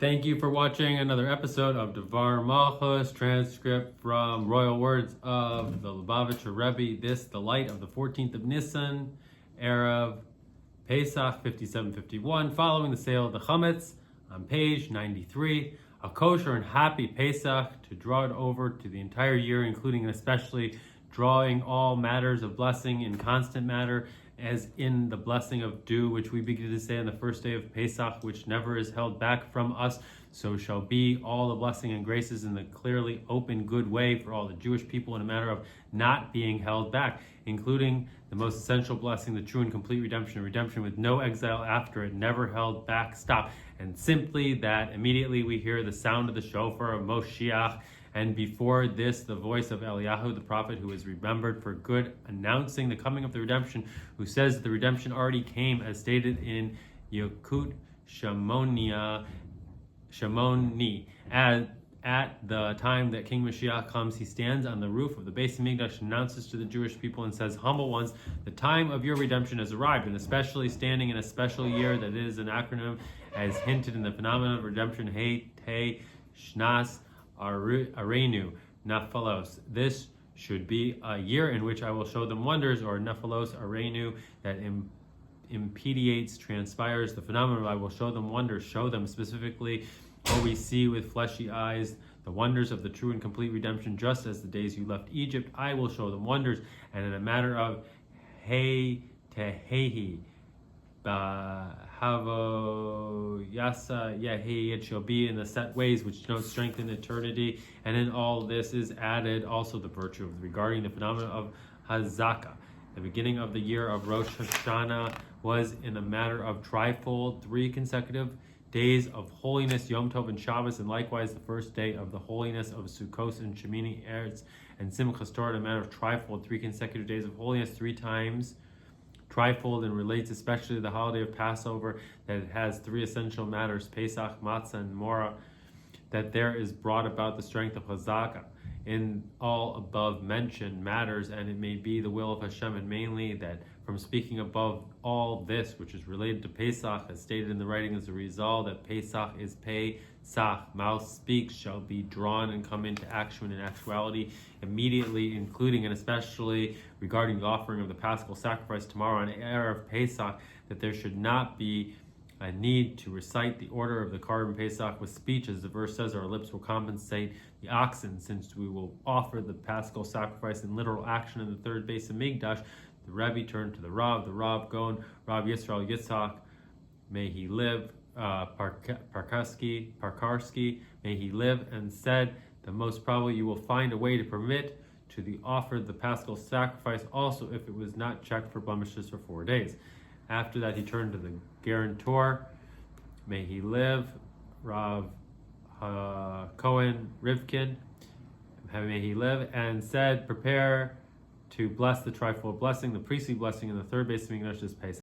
Thank you for watching another episode of Devar Malchus, transcript from Royal Words of the Lubavitcher Rebbe. This, the light of the 14th of Nissan, Erev Pesach 5751, following the sale of the Chametz on page 93. A kosher and happy Pesach to draw it over to the entire year, including and especially drawing all matters of blessing in constant matter, as in the blessing of dew, which we begin to say on the first day of Pesach, which never is held back from us. So shall be all the blessing and graces in the clearly open good way for all the Jewish people in a matter of not being held back, including the most essential blessing, the true and complete redemption, a redemption with no exile after it, never held back, stop. And simply that immediately we hear the sound of the shofar of Moshiach, and before this, the voice of Eliyahu, the prophet, who is remembered for good, announcing the coming of the redemption, who says that the redemption already came, as stated in Yekut Shemoni. At the time that King Mashiach comes, he stands on the roof of the Beis Hamikdash, announces to the Jewish people and says, "Humble ones, the time of your redemption has arrived," and especially standing in a special year that is an acronym as hinted in the phenomenon of redemption, Hey, Te, Shnas, Arenu, Nephalos. This should be a year in which I will show them wonders, or Nephalos Arenu, that impediates, transpires the phenomenon. I will show them wonders, show them specifically what we see with fleshy eyes, the wonders of the true and complete redemption, just as the days you left Egypt. I will show them wonders, and in a matter of Hey Tehehi, Havo Yasa Yehi, it shall be in the set ways which denote strength in eternity. And in all this is added also the virtue of regarding the phenomenon of Hazaka. The beginning of the year of Rosh Hashanah was in a matter of trifold, 3 consecutive days of holiness, Yom Tov and Shabbos, and likewise the first day of the holiness of Sukkot and Shemini Eretz and Simchas Torah, in a matter of trifold, 3 consecutive days of holiness, 3 times trifold, and relates especially to the holiday of Passover, that it has 3 essential matters, Pesach, Matzah, and Morah, that there is brought about the strength of Hazaka in all above mentioned matters, and it may be the will of Hashem, and mainly that from speaking above all this, which is related to Pesach, as stated in the writing as a result, that Pesach is Pesach, mouth speaks, shall be drawn and come into action in actuality immediately, including and especially regarding the offering of the Paschal sacrifice tomorrow on Erev Pesach, that there should not be a need to recite the order of the Korban Pesach with speech, as the verse says, our lips will compensate the oxen, since we will offer the Paschal sacrifice in literal action in the third Beis Hamikdash. The Rebbe turned to the Rav Gon, Rav Yisrael Yitzhak, may he live, Parkarsky, may he live, and said, the most probably you will find a way to permit to the offered the Paschal sacrifice also if it was not checked for blemishes for 4 days. After that, he turned to the guarantor, may he live, Rav Cohen Rivkin, may he live, and said, prepare to bless the trifold blessing, the priestly blessing in the third Beis Hamikdash this Pesach.